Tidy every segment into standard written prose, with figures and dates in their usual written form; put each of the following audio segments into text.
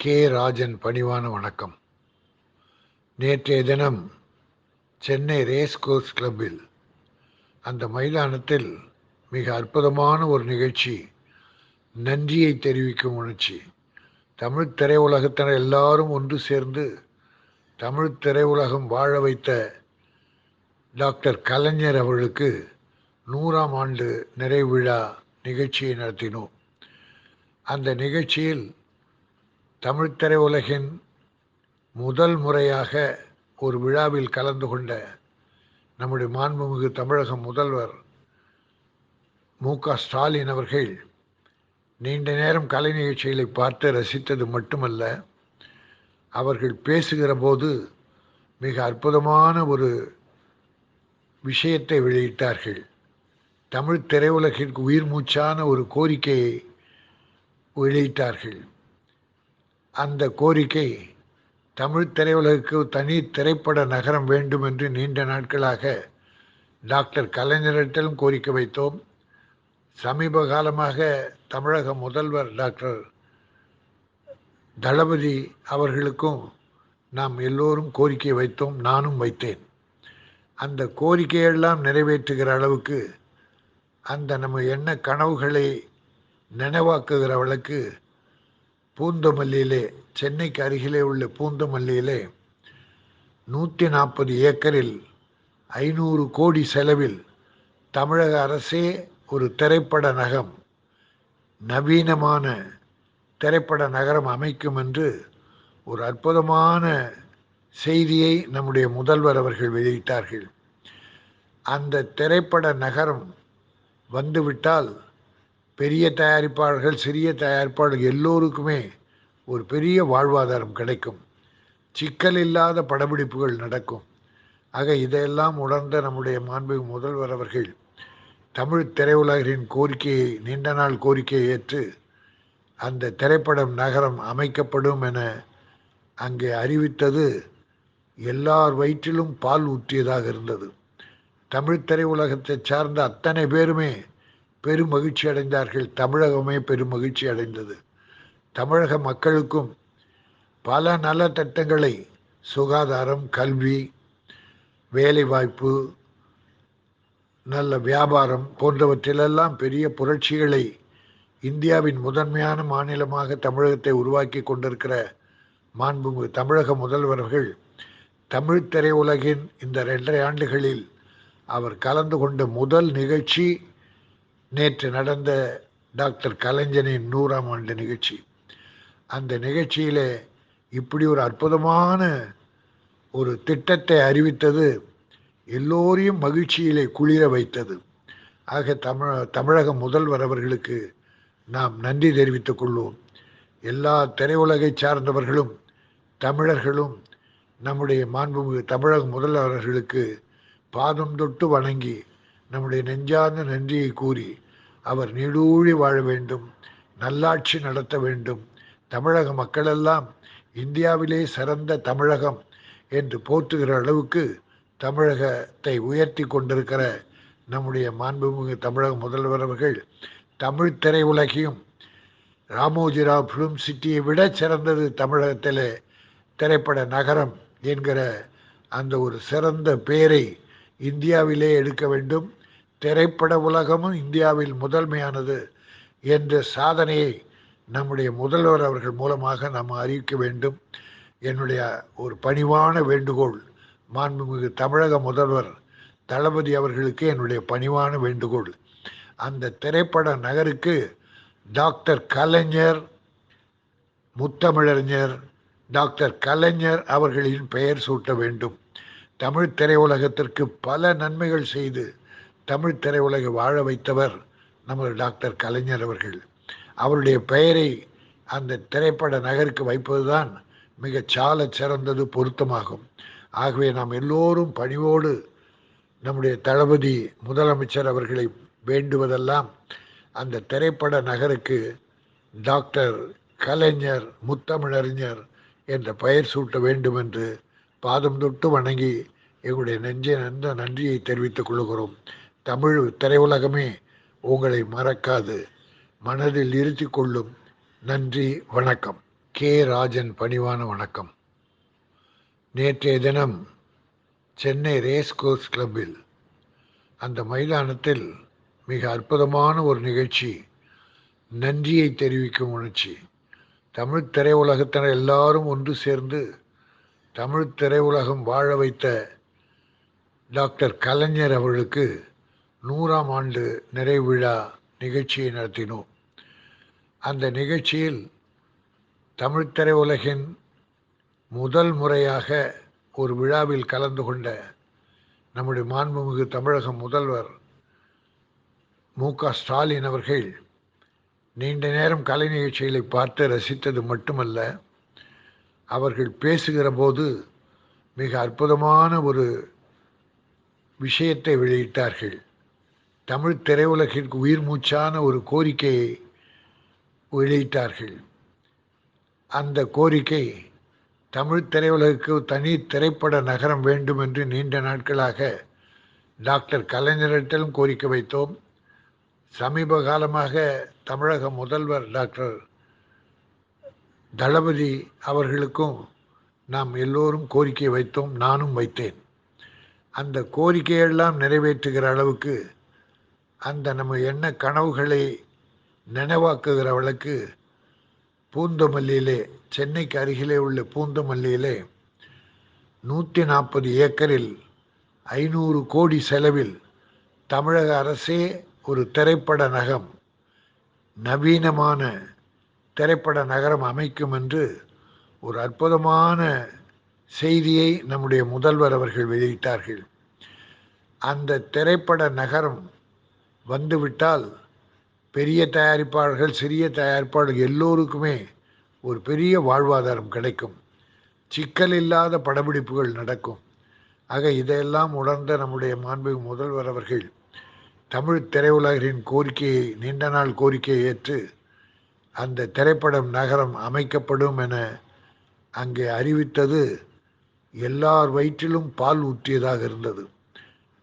K. Rajan பணிவான வணக்கம். நேற்றைய தினம் சென்னை ரேஸ் கோர்ஸ் கிளப்பில் அந்த மைதானத்தில் மிக அற்புதமான ஒரு நிகழ்ச்சி, நன்றியை தெரிவிக்கும் உணர்ச்சி. தமிழ் திரையுலகத்தினர் எல்லாரும் ஒன்று சேர்ந்து தமிழ் திரையுலகம் வாழ வைத்த டாக்டர் கலைஞர் அவர்களுக்கு 100ஆம் ஆண்டு நிறைவு விழா நிகழ்ச்சியை நடத்தினோம். அந்த நிகழ்ச்சியில் தமிழ் திரையுலகின் முதல் முறையாக ஒரு விழாவில் கலந்து கொண்ட நம்முடைய மாண்புமிகு தமிழக முதல்வர் மு.க. ஸ்டாலின் அவர்கள் நீண்ட நேரம் கலை நிகழ்ச்சிகளை பார்த்து ரசித்தது மட்டுமல்ல, அவர்கள் பேசுகிற போது மிக அற்புதமான ஒரு விஷயத்தை வெளியிட்டார்கள். தமிழ் திரையுலகிற்கு உயிர் மூச்சான ஒரு கோரிக்கையை வெளியிட்டார்கள். அந்த கோரிக்கை, தமிழ் திரையுலகுக்கு தனி திரைப்பட நகரம் வேண்டும் என்று நீண்ட நாட்களாக டாக்டர் கலைஞரிடம் கோரிக்கை வைத்தோம். சமீப காலமாக தமிழக முதல்வர் டாக்டர் தளபதி அவர்களுக்கும் நாம் எல்லோரும் கோரிக்கை வைத்தோம், நானும் வைத்தேன். அந்த கோரிக்கையெல்லாம் நிறைவேற்றுகிற அளவுக்கு, அந்த நம்ம எண்ண கனவுகளை நினைவாக்குகிற அளவுக்கு பூந்தமல்லியிலே, சென்னைக்கு அருகிலே உள்ள பூந்தமல்லியிலே 140 ஏக்கரில் 500 கோடி செலவில் தமிழக அரசே ஒரு திரைப்பட நகரம், நவீனமான திரைப்பட நகரம் அமைக்கும் என்று ஒரு அற்புதமான செய்தியை நம்முடைய முதல்வர் அவர்கள் வெளியிட்டார்கள். அந்த திரைப்பட நகரம் வந்துவிட்டால் பெரிய தயாரிப்பாளர்கள், சிறிய தயாரிப்பாளர்கள் எல்லோருக்குமே ஒரு பெரிய வாழ்வாதாரம் கிடைக்கும், சிக்கல் இல்லாத படப்பிடிப்புகள் நடக்கும். ஆக இதையெல்லாம் உணர்ந்த நம்முடைய மாண்புமிகு முதல்வர் அவர்கள் தமிழ் திரையுலகின் கோரிக்கையை, நீண்ட நாள் கோரிக்கையை ஏற்று அந்த திரைப்படம் நகரம் அமைக்கப்படும் என அங்கே அறிவித்தது எல்லார் வயிற்றிலும் பால் ஊற்றியதாக இருந்தது. தமிழ் திரையுலகத்தை சார்ந்த அத்தனை பேருமே பெரும் மகிழ்ச்சி அடைந்தார்கள். தமிழகமே பெரும் மகிழ்ச்சி அடைந்தது. தமிழக மக்களுக்கும் பல நல திட்டங்களை, சுகாதாரம், கல்வி, வேலைவாய்ப்பு, நல்ல வியாபாரம் போன்றவற்றிலெல்லாம் பெரிய புரட்சிகளை இந்தியாவின் முதன்மையான மாநிலமாக தமிழகத்தை உருவாக்கி கொண்டிருக்கிற மாண்புமிகு தமிழக முதல்வர்கள் தமிழ் திரையுலகின் இந்த 2.5 ஆண்டுகளில் அவர் கலந்து கொண்ட முதல் நிகழ்ச்சி நேற்று நடந்த டாக்டர் கலைஞரின் 100ஆம் ஆண்டு நிகழ்ச்சி. அந்த நிகழ்ச்சியிலே இப்படி ஒரு அற்புதமான ஒரு திட்டத்தை அறிவித்தது எல்லோரையும் மகிழ்ச்சியிலே குளிர வைத்தது. ஆக தமிழக முதல்வர் அவர்களுக்கு நாம் நன்றி தெரிவித்துக் கொள்வோம். எல்லா திரையுலகை சார்ந்தவர்களும் தமிழர்களும் நம்முடைய மாண்புமிகு தமிழக முதல்வர்களுக்கு பாதம் தொட்டு வணங்கி நம்முடைய நெஞ்சார்ந்த நன்றியை கூறி, அவர் நீடூழி வாழ வேண்டும், நல்லாட்சி நடத்த வேண்டும், தமிழக மக்களெல்லாம் இந்தியாவிலே சிறந்த தமிழகம் என்று போற்றுகிற அளவுக்கு தமிழகத்தை உயர்த்தி கொண்டிருக்கிற நம்முடைய மாண்புமிகு தமிழக முதல்வர் அவர்கள் தமிழ் திரையுலகையும், ராமோஜிராவ் ஃபிலிம் சிட்டியை விட சிறந்தது தமிழகத்திலே திரைப்பட நகரம் என்கிற அந்த ஒரு சிறந்த பெயரை இந்தியாவிலே எடுக்க வேண்டும், திரைப்பட உலகமும் இந்தியாவில் முதன்மையானது என்ற சாதனையை நம்முடைய முதல்வர் அவர்கள் மூலமாக நாம் அறிவிக்க வேண்டும். என்னுடைய ஒரு பணிவான வேண்டுகோள், மாண்புமிகு தமிழக முதல்வர் தளபதி அவர்களுக்கு என்னுடைய பணிவான வேண்டுகோள், அந்த திரைப்பட நகருக்கு டாக்டர் கலைஞர், முத்தமிழறிஞர் டாக்டர் கலைஞர் அவர்களின் பெயர் சூட்ட வேண்டும். தமிழ் திரையுலகத்திற்கு பல நன்மைகள் செய்து தமிழ் திரையுலகை வாழ வைத்தவர் நமது டாக்டர் கலைஞர் அவர்கள். அவருடைய பெயரை அந்த திரைப்பட நகருக்கு வைப்பதுதான் மிக சால சிறந்தது, பொருத்தமாகும். ஆகவே நாம் எல்லோரும் பணிவோடு நம்முடைய தளபதி முதலமைச்சர் அவர்களை வேண்டுவதெல்லாம் அந்த திரைப்பட நகருக்கு டாக்டர் கலைஞர், முத்தமிழறிஞர் என்ற பெயர் சூட்ட வேண்டும் என்று பாதம் தொட்டு வணங்கி எங்களுடைய நெஞ்ச நன்றியை தெரிவித்துக் கொள்கிறோம். தமிழ் திரையுலகமே உங்களை மறக்காது, மனதில் இருத்தி கொள்ளும். நன்றி, வணக்கம். கே. ராஜன் பணிவான வணக்கம். நேற்றைய தினம் சென்னை ரேஸ் கோர்ஸ் கிளப்பில் அந்த மைதானத்தில் மிக அற்புதமான ஒரு நிகழ்ச்சி, நன்றியை தெரிவிக்கும் உணர்ச்சி. தமிழ் திரையுலகத்தினர் எல்லாரும் ஒன்று சேர்ந்து தமிழ் திரையுலகம் வாழ வைத்த டாக்டர் கலைஞர் அவர்களுக்கு 100ஆம் ஆண்டு நிறைவு விழா நிகழ்ச்சியை நடத்தினோம். அந்த நிகழ்ச்சியில் தமிழ் திரையுலகின் முதல் முறையாக ஒரு விழாவில் கலந்து கொண்ட நம்முடைய மாண்புமிகு தமிழக முதல்வர் மு.க.ஸ்டாலின் அவர்கள் நீண்ட நேரம் கலை நிகழ்ச்சிகளை பார்த்து ரசித்தது மட்டுமல்ல, அவர்கள் பேசுகிற போது மிக அற்புதமான ஒரு விஷயத்தை வெளியிட்டார்கள். தமிழ் திரையுலகிற்கு உயிர் மூச்சான ஒரு கோரிக்கையை வெளியிட்டார்கள். அந்த கோரிக்கை, தமிழ் திரையுலகுக்கு தனி திரைப்பட நகரம் வேண்டும் என்று நீண்ட நாட்களாக டாக்டர் கலைஞரிடத்திலும் கோரிக்கை வைத்தோம். சமீப காலமாக தமிழக முதல்வர் டாக்டர் தளபதி அவர்களுக்கும் நாம் எல்லோரும் கோரிக்கை வைத்தோம், நானும் வைத்தேன். அந்த கோரிக்கையெல்லாம் நிறைவேற்றுகிற அளவுக்கு, அந்த நம்ம எண்ண கனவுகளை நினைவாக்குகிற அளவுக்கு பூந்தமல்லியிலே, சென்னைக்கு அருகிலே உள்ள பூந்தமல்லியிலே 140 ஏக்கரில் 500 கோடி செலவில் தமிழக அரசே ஒரு திரைப்பட நகரம், நவீனமான திரைப்பட நகரம் அமைக்கும் என்று ஒரு அற்புதமான செய்தியை நம்முடைய முதல்வர் அவர்கள் வெளியிட்டார்கள். அந்த திரைப்பட நகரம் வந்துவிட்டால் பெரிய தயாரிப்பாளர்கள், சிறிய தயாரிப்பாளர்கள் எல்லோருக்குமே ஒரு பெரிய வாழ்வாதாரம் கிடைக்கும். சிக்கல் இல்லாத படப்பிடிப்புகள் நடக்கும். ஆக இதையெல்லாம் உணர்ந்த நம்முடைய மாண்புமிகு முதல்வர் அவர்கள் தமிழ் திரையுலகின் கோரிக்கையை, நீண்ட நாள் கோரிக்கையை ஏற்று அந்த திரைப்படம் நகரம் அமைக்கப்படும் என அங்கே அறிவித்தது எல்லார் வயிற்றிலும் பால் ஊற்றியதாக இருந்தது.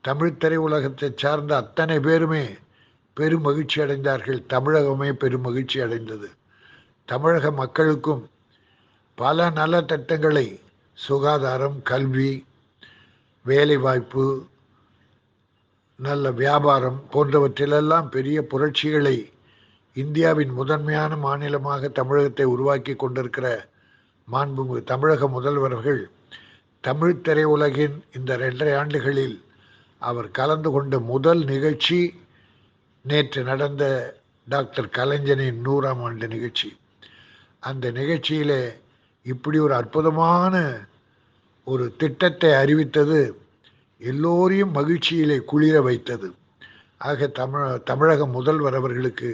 தமிழ் திரையுலகத்தை சார்ந்த அத்தனை பேருமே பெரும் மகிழ்ச்சி அடைந்தார்கள். தமிழகமே பெரும் மகிழ்ச்சி அடைந்தது. தமிழக மக்களுக்கும் பல நல திட்டங்களை, சுகாதாரம், கல்வி, வேலைவாய்ப்பு, நல்ல வியாபாரம் போன்றவற்றிலெல்லாம் பெரிய புரட்சிகளை இந்தியாவின் முதன்மையான மாநிலமாக தமிழகத்தை உருவாக்கி கொண்டிருக்கிற மாண்புமிகு தமிழக முதல்வர்கள் தமிழ் திரையுலகின் இந்த 2.5 ஆண்டுகளில் அவர் கலந்து கொண்ட முதல் நிகழ்ச்சி நேற்று நடந்த டாக்டர் கலைஞரின் 100ஆம் ஆண்டு நிகழ்ச்சி. அந்த நிகழ்ச்சியிலே இப்படி ஒரு அற்புதமான ஒரு திட்டத்தை அறிவித்தது எல்லோரையும் மகிழ்ச்சியிலே குளிர வைத்தது. ஆக தமிழக முதல்வர் அவர்களுக்கு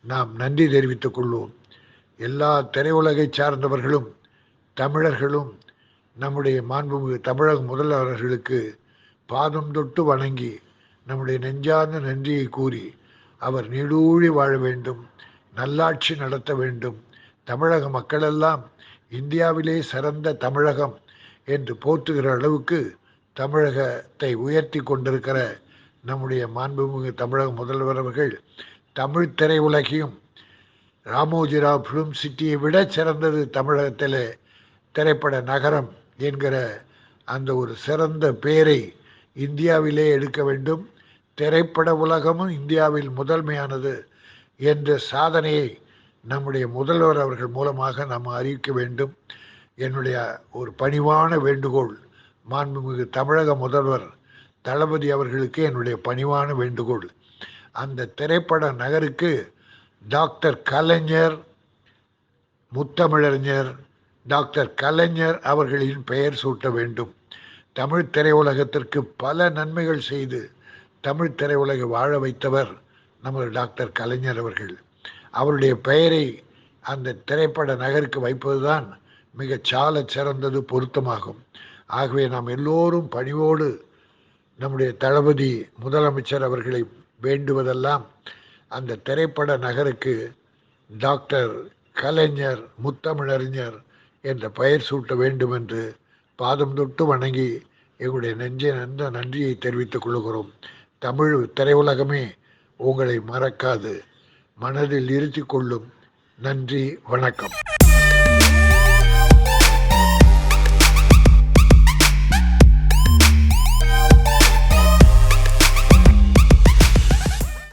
நாம் நன்றி தெரிவித்துக் கொள்வோம். எல்லா திரையுலகை சார்ந்தவர்களும் தமிழர்களும் நம்முடைய மாண்புமிகு தமிழக முதல்வர்களுக்கு பாதம் தொட்டு வணங்கி நம்முடைய நெஞ்சார்ந்த நன்றியை கூறி அவர் நீடூழி வாழ வேண்டும், நல்லாட்சி நடத்த வேண்டும், தமிழக மக்களெல்லாம் இந்தியாவிலே சிறந்த தமிழகம் என்று போற்றுகிற அளவுக்கு தமிழகத்தை உயர்த்தி கொண்டிருக்கிற நம்முடைய மாண்புமிகு தமிழக முதல்வர் அவர்கள் தமிழ் திரையுலகையும் ராமோஜிராவ் ஃபிலிம் சிட்டியை விட சிறந்தது தமிழகத்திலே திரைப்பட நகரம் என்கிற அந்த ஒரு சிறந்த பெயரை இந்தியாவிலே எடுக்க வேண்டும், திரைப்பட உலகமும் இந்தியாவில் முதன்மையானது என்ற சாதனையை நம்முடைய முதல்வர் அவர்கள் மூலமாக நாம் அறிவிக்க வேண்டும். என்னுடைய ஒரு பணிவான வேண்டுகோள், மாண்புமிகு தமிழக முதல்வர் தளபதி அவர்களுக்கு என்னுடைய பணிவான வேண்டுகோள், அந்த திரைப்பட நகருக்கு டாக்டர் கலைஞர், முத்தமிழறிஞர் டாக்டர் கலைஞர் அவர்களின் பெயர் சூட்ட வேண்டும். தமிழ் திரையுலகத்திற்கு பல நன்மைகள் செய்து தமிழ் திரையுலகை வாழ வைத்தவர் நமது டாக்டர் கலைஞர் அவர்கள். அவருடைய பெயரை அந்த திரைப்பட நகருக்கு வைப்பதுதான் மிக சால சிறந்தது, பொருத்தமாகும். ஆகவே நாம் எல்லோரும் பணிவோடு நம்முடைய தளபதி முதலமைச்சர் அவர்களை வேண்டுவதெல்லாம் அந்த திரைப்பட நகருக்கு டாக்டர் கலைஞர், முத்தமிழறிஞர் என்ற பெயர் சூட்ட வேண்டும் என்று பாதம் தொட்டு வணங்கி எங்களுடைய நெஞ்சை நன்றியை தெரிவித்துக் கொள்கிறோம். தமிழ் திரையுலகமே உங்களை மறக்காது, மனதில் இருத்தி கொள்ளும். நன்றி, வணக்கம்.